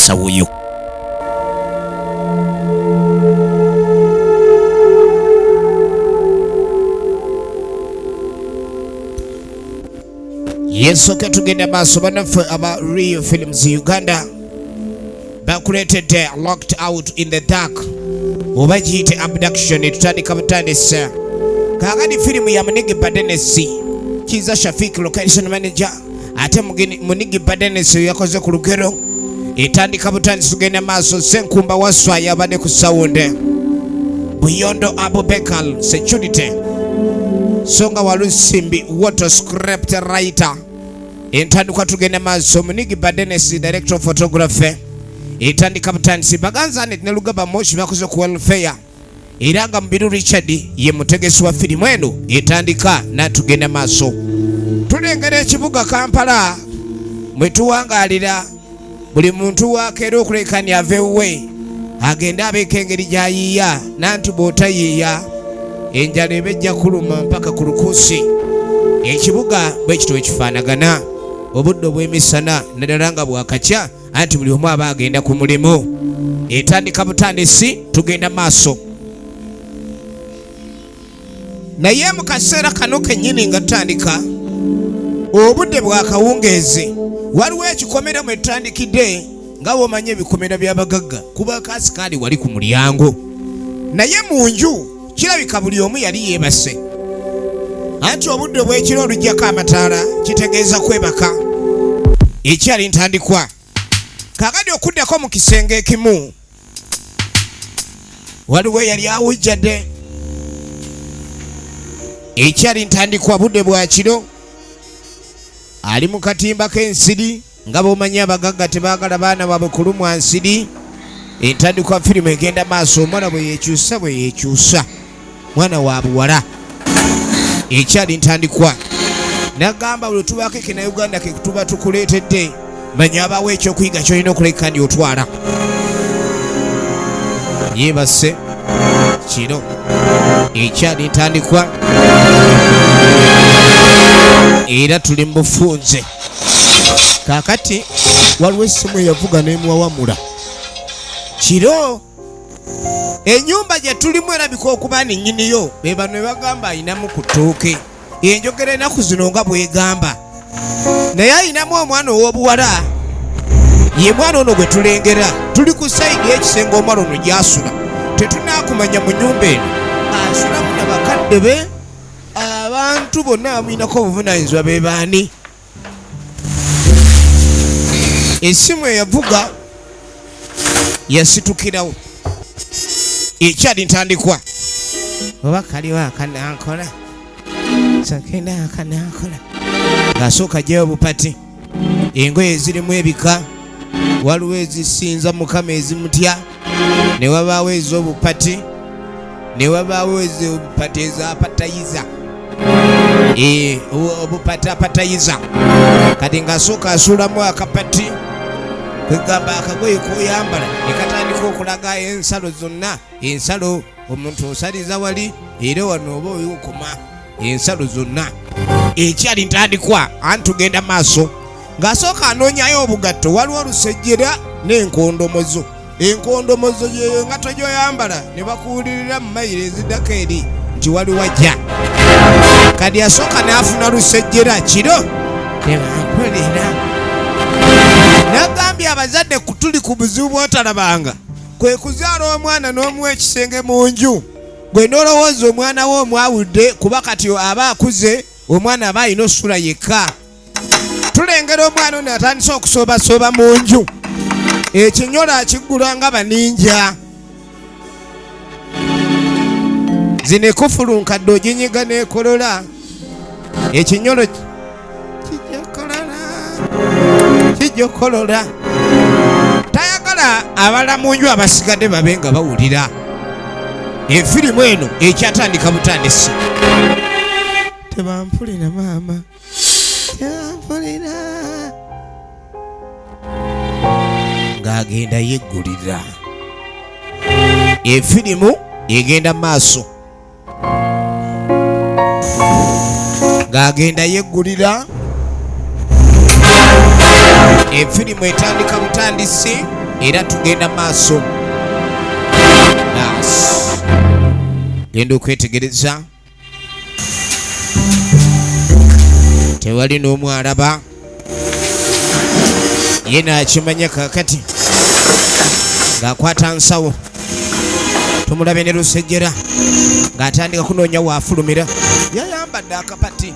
musawoyo. Yesu katugenda maaso banaffe aba Real Films Uganda bakuleetedde Locked Out in the Dark oba giyite Abduction etutandika butandisa kaagadi firimu ya Munigi Badenesi Kiza Shafik location manager ate Munigi Badenesi yakoze ku lugero etandika butandisa tugenda maaso Senkumba Waswa abadde ku sound Buyondo Abubekal security Songa Walusimbi water script writer entandikwa tugenda maaso Munigi Badenesi director of photography etandika butandisi baganza ne Lugaba Moshi bakoze ku welfare iranga Mbiru Richard ye mutegesi wa filimu eno etandika natugenda maaso tulengera ekibuga Kampala mwetuwangalira buli muntu wakeera okulekanya avewe agenda abeeka engeri gyayiiya nanti bw'otayiiya enjala ebejja kuluma mpaka ku lukuusi ekibuga bwe kitwe kifaanagana obudde obw'emisana naddala nga bwakakya anti buli omu aba agenda ku mulimu etandika butandisi tugenda maaso naye mu kaseera kano kennyini nga tutandika obudde bwa kawungeezi waliwo ekikomera mwe tutandikidde nga bw'omanya ebikomera by'abagagga kuba kaasikaali wali ku mulyango naye mu nju kirabika buli omu yali yeebase anti obudde bw'ekiro oluggyako amataala kitegeeza kwebaka ekyali ntandikwa kaakati okuddako mu kisenge ekimu waliwo yali awujjadde ekyali ntandikwa budde bwa kiro ali mu katimba k'ensiri nga bw'omanyi abagagga tebaagala baana baabwe kulumwa nsiri entandikwa firimu egenda maaso omwana bwe yeekyusa mwana wa buwala ekyali ntandikwa nagamba bwe tubaako ekina Uganda ke tuba tukuleetedde manya abawo ekyokuyiga kyolina okuleka ndi otwala yeebase kiro ekyali ntandikwa era tuli mu bufunze kaakati waliwo essimu eyavuga n'emuwawamula kiro ennyumba gye tulimu erabika okuba ni nnyiniyo be bano bagamba ayinamu ku ttooke enjogera ennaku zino nga bwegamba naye ayinamu omwana ow'obuwala ye mwana ono gwe tulengera tuli ku sayidi y'ekisenge omwana ono gy'asula tetunaakumanya mu nnyumba eno asulamu na bakadde be abantu bonna bamuyinako obuvunaanyizibwa be baani essimu eyavuga yasitukirawo ekyali ntandikwa oba kaliwo akanankola sakenda akanankola ng'asooka gyeyo bupati engoye ezirimu ebika waliwo ezisinza Mukama ezimutya ne wabaawo ez'obupati ne wabaawo ez'obupati ezapatayiza obupati apatayiza kati ng'asooka asuulamu akapati kwegamba akagoye k'oyambala ne katandika okulaga ensalo zonna ensalo omuntu osaliza wali era wano oba oyokoma ensalo zonna ekyali ntandikwa anti tugenda maaso ng'asooka anoonyayo obugatto waliwo olusejjera n'enkondomozo enkondomozo yeyo nga tojoyambala ne bakuwulirira mu mayiro eziddako eri nti wali wajja kati asooka n'afuna lusejjera kiro tebampulira nagambye abazadde tuli ku buzibu bw'otalabanga kwe kuzaala omwana n'omuwa ekisenge mu nju gwe n'olowooza omwana we omwawudde kuba kati aba akuze omwana aba alina osula yekka tulengera omwana ono atandise okusoobasooba mu nju ekinyolo akiggula nga baninja zino ekufulunkadde oginyiga n'ekolola ekinyolo kijja okolola tayagala abala mu nju abasigadde babe nga bawulira efirimu eno ekyatandika butandisi tebampulira maama tebampulira ng'agenda yeggulira efirimu egenda maaso ng'agenda yeggulira efirimu etandika butandisi era tugenda maaso. Genda okwetegereza, tewali n'omu alaba, ye naakimanya kaakati ng'akwata nsawo. Tumulabe ne lusejjera ng'atandika kunoonya waafulumira. Yayambadde akapati,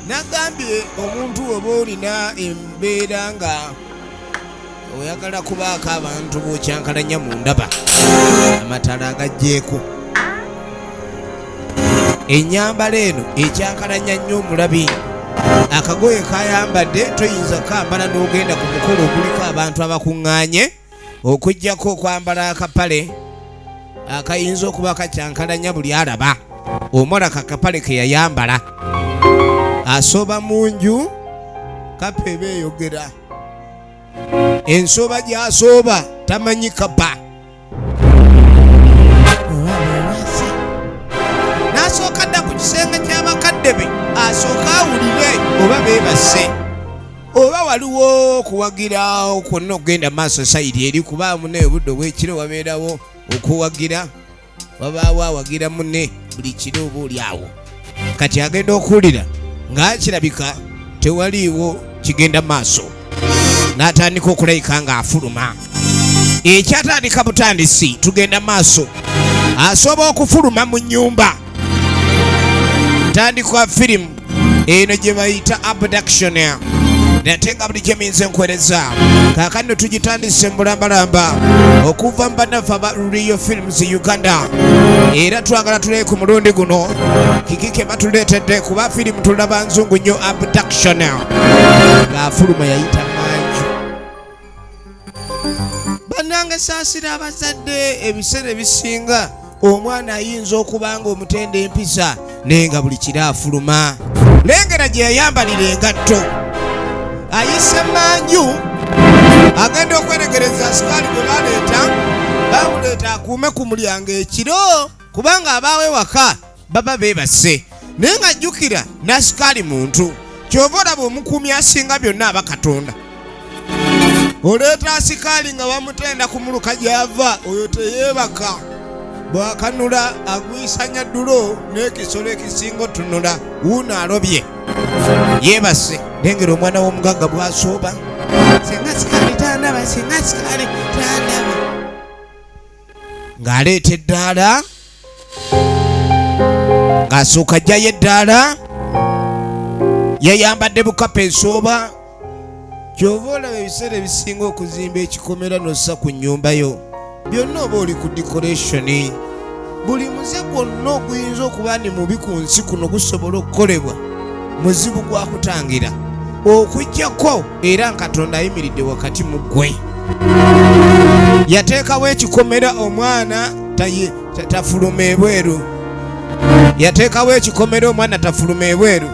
n'agambye omuntu oba olina embeera nga oyagala kubaako abantu b'okyankalanya mu ndaba, amatala agagjeeko. Ennyambala eno ekyankalanya nnyo omulabi. Akagoye kayambadde toyinza kambala n'ogenda ku mukolo oguliko abantu abakuŋŋaanye, okuggyako okwambala akapale akayinza okuba kakyankalanya buli alaba. Omuwala kakapale ke yayambala asooba mu nju, kapa eba eyogera. Ensooba gy'asooba tamanyi kapa. N'asooka dda ku kisenge ky'abakadde be asooka awulire oba beebase, oba waliwo okuwagira kwonna okugenda maaso sayidi eri, kuba munne obudde obw'ekiro wabeerawo okuwagira, wabaawo awagira munne buli kiro oba oli awo. Kati agenda okuwulira nga kirabika tewaliiwo kigenda maaso, n'atandika okulayika ng'afuluma. Ekyatandika butandisi tugenda maaso, asoba okufuluma mu nnyumba. Ntandikwa firimu eno gye bayita Abduction, nate nga buli gyeminze nkwereza kaakano tugitandise mulambalamba okuva mu bannaffe aba Real Films Uganda, era twagala tuleeke ku mulundi guno kiki ke batuleetedde, kuba firimu tulaba nzungu nnyo. Abduction ng'afuluma yayita manju. Bannange saasira abazadde, ebiseera ebisinga omwana ayinza okuba nga omutenda empisa naye nga buli kiro afuluma. Lengera gye yayambalira engatto, ayise manju, agenda okweregereza asikaali gwe baleeta, bamuleeta akuume ku mulyango ekiro, kubanga abaawe waka baba beebase. Naye ng'ajjukira n'asikaali muntu, kyova olaba omukuumi asinga byonna aba Katonda. Oleeta asikaali nga bamutenda kumuluka gy'ava, oyo teyeebaka. Bwakanula agwisanya ddulo n'ekisolo ekisinga otunula, wuuno alobye yeebase. Lengera omwana w'omugagga bw'asooba, singa sikaali tandaba, singa sikaali tandaba, ng'aleeta eddaala, ng'asooka ajjayo eddaala, yayambadde bukapa ensooba. Kyova olaba ebiseera ebisinga okuzimba ekikomera n'ossa ku nnyumba yo, byonna oba oli ku decoration, buli muze gwonna oguyinza okuba ni mubi ku nsi kuno gusobola okukolebwa, muzibu gwa kutangira okuggyako era Katonda ayimiridde wakati mu ggwe. Yateekawo ekikomera omwana tafuluma ebweru, yateekawo ekikomera omwana tafuluma ebweru.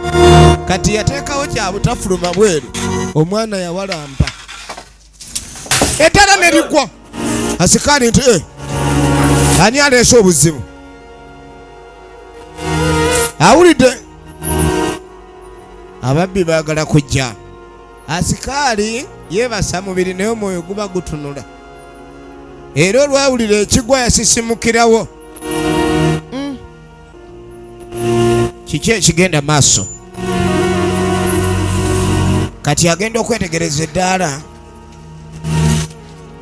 Kati yateekawo kya butafuluma bweru, omwana yawalampa eddala ne ligwa. Asikaali nti ani aleese obuzibu? Awulidde ababbi baagala kujja. Asikaali yeebasa mubiri naye omwoyo guba gutunula, era olwawulira ekigwa yasisimukirawo. Kiki ekigenda maaso? Kati agenda okwetegereza eddaala.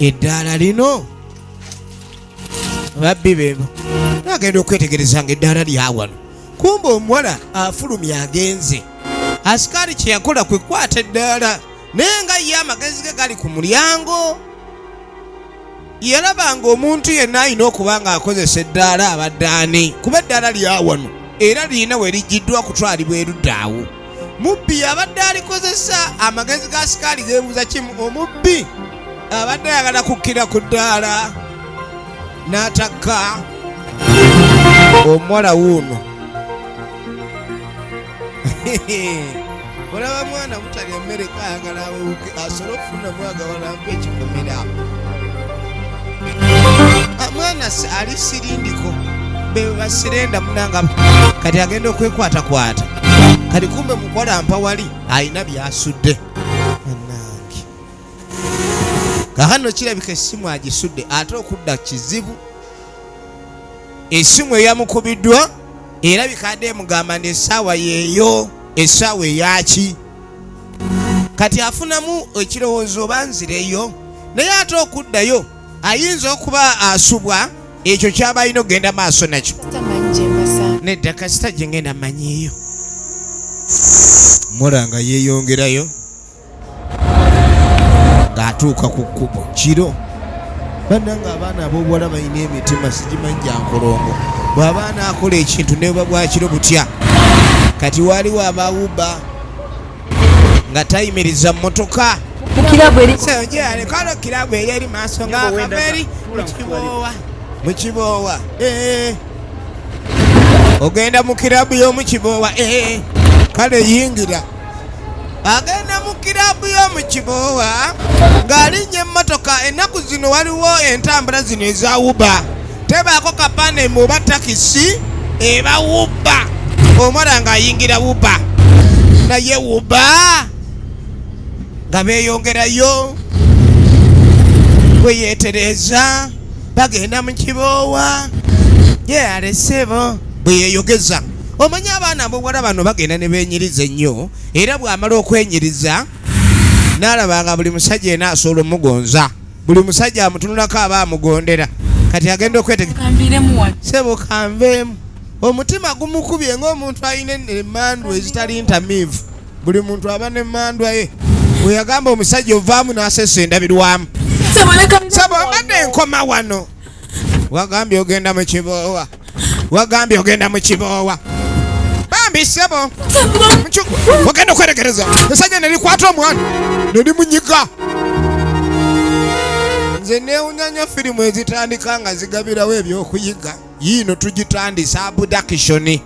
Eddaala lino babbi beebo, agenda okwetegereza nga eddaala lyawano. Kumbe omuwala afulumya agenze. Asikaali kye yakola kwe kwata eddaala, naye nga ye amagezi ge gali ku mulyango. Yalabanga omuntu yenna alina okuba ng'akozesa eddaala abadde ani, kuba eddaala lyawano era lirina we lijjiddwa kutwalibwa erudda awo. Mubbi abadde alikozesa, amagezi ga Asikaali geebuuza kimu. Omubbi abadde ayagala kukkira ku ddaala n'atakka omuwala wuuno. Olaba mwana mutalya mmere kayagala awuke asobole okufuna mwagawalampa ekikomera. Mwana ali sirindiko, be basirenda munanga. Kati agenda okwekwatakwata, kati kumbe mukolampa wali alina byasudde. Kakano kirabika essimu agisudde ate okudda kizibu. Essimu eyamukubiddwa era bikadde mugamba n'essaawa yeeyo, essaawa eyaki. Kati afunamu ekirowoozo banzireyo, naye ate okuddayo ayinza okuba asubwa ekyo kyaba alina okugenda maaso nakyo. Nedda kasita gye ngenda manyiiyo. Mulanga yeeyongerayo ng'atuuka ku kkubo kiro. Bannanga abaana ab'obuwala balina emitima sigimanyi gya nkolongo. Bw'abaana akola ekintu ne buba bwa kiro butya. Kati waliwo abawuba nga tayimiriza mmotoka. Kalo kirabu eri eri maaso ng'akava eri mu Kiboowa. Ogenda mu kirabu y'omu Kiboowa. Kale yingira. Agenda mu kirabu y'omu Kiboowa ng'alinnya emmotoka. Ennaku zino waliwo entambula zino eza Uber. Tebaako kapande mu oba takisi eba Uber. Omwana ng'ayingira Uber. Naye Uber nga beeyongerayo bweyeetereza bagenda mu Kiboowa. Ye alesebo bweyeyogeza. Omanyi abaana ab'obuwala bano bagenda ne beenyiriza ennyo, era bw'amala okwenyiriza n'alabanga buli musajja yena asobola omugonza. Buli musajja amutunulako aba amugondera. Kati agenda okwetegereza. Sebo kanveemu. Omutima gumukubye ng'omuntu alina emmandwa ezitali ntamiivu. Buli muntu aba n'emmandwa ye. Bwe yagamba omusajja ovaamu n'asesa endabirwamu. Sebo obadde enkoma wano. Wagambye ogenda mu Kiboowa. Wagambye ogenda mu Kiboowa. Bambi sebo. Ogenda okwetegereza. Esajja ne likwata omwana ne limunyiga. Nze neewunyanya firimu ezitandika nga zigabirawo ebyokuyiga. Yiino tugitandisa Abduction.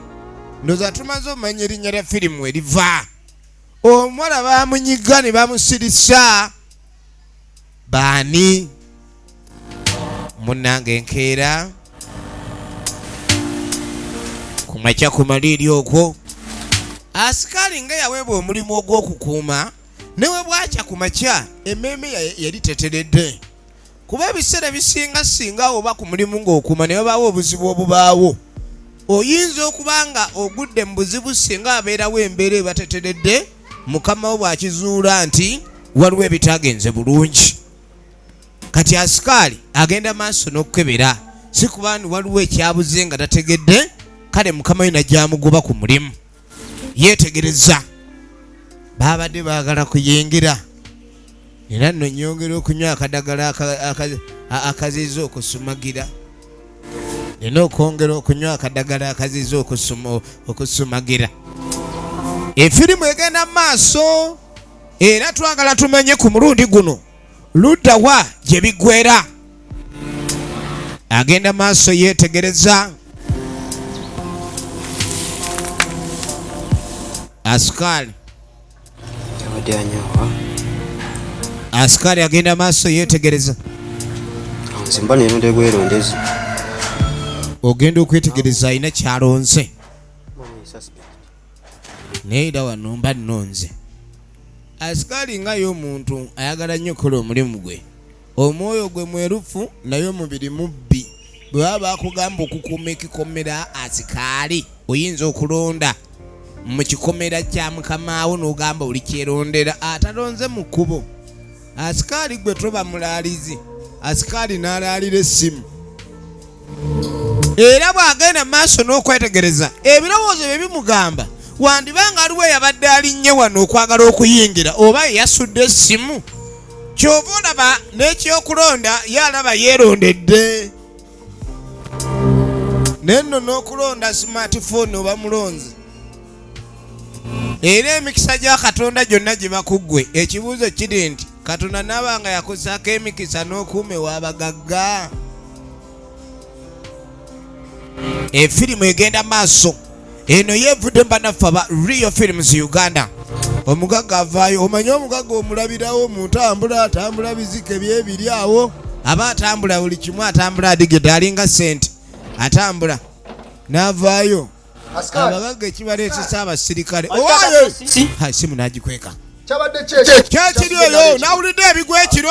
Ndoza tumaze omanya erinnya lya firimu eriva. Omuwala bamunyiga ne bamusirisa. Baani? Munnange enkeera. Kumakya ku maliri okwo. Asikali nga yaweebwa omulimu ogw'okukuuma. Newe bwakya ku makya emmeeme yali teteredde. Kuba ebiseera bisinga singa oba ku mulimu ng'okuuma ne wabaawo obuzibu obubaawo. Oyinza okuba nga ogudde mu buzibu singa abeerawo embeera ebateteredde, mukama wo bw'akizuula nti waliwo ebitaagenze bulungi. Kati asikaali agenda maaso n'okukebera, si kuba nti waliwo ekyabuze nga tategedde, kale mukama we najjaamugoba ku mulimu. Yeetegereza. Baabadde baagala kuyingira. Era nno nyongera okunywa akadagala akaziza okusumagira. Nina okwongera okunywa akadagala akaziza okusumagira. Efirimu egenda maaso era twagala tumenye ku mulundi guno ludda wa gye biggweera. Agenda maaso yeetegereza. Asikali. Asikali agenda maaso yeetegereza. Nzimba n'eronde gwerondezi. Ogenda okwetegereza alina kyalonze. Neera wano mba nnonze. Asikali nga y'omuntu ayagala nnyo okukola omulimu gwe. Omwoyo gwe mwerufu naye omubiri mubbi. Bwe baba bakugamba okukuuma ekikomera asikaali, oyinza okulonda mu kikomera kya mukamaawo n'ogamba oli kyerondera, atalonze mu kkubo. Asikaali gwe toba mulaalizi. Asikaali n'alaalira essimu. Era bw'agenda maaso n'okwetegereza ebirowoozo bye bimugamba, wandibanga aliwo eyabadde alinnye wano okwagala okuyingira oba yasudde essimu. Ky'ova olaba n'ekyokulonda yalaba yeerondedde. Nenno n'okulonda smartphone oba mulonzi. Era emikisa gya Katonda gyonna giba ku ggwe. Ekibuuzo kiri nti Katonda n'abanga yakusaako emikisa n'okuume w'abagagga. Efirimu egenda maaso. Eno yeevudde bannaffe aba Real Films Uganda. Omugagga avaayo. Omanyi omugagga omulabirawo omuntu atambula bizike byebiri awo. Aba atambula buli kimu, atambula adigidde alinga sente. Atambula n'avaayo. Abagagga ekibaleetesa abasirikale. Owaayo! Simu n'agikweka. Kyakiri eyo nawulidde ebigwa ekiro.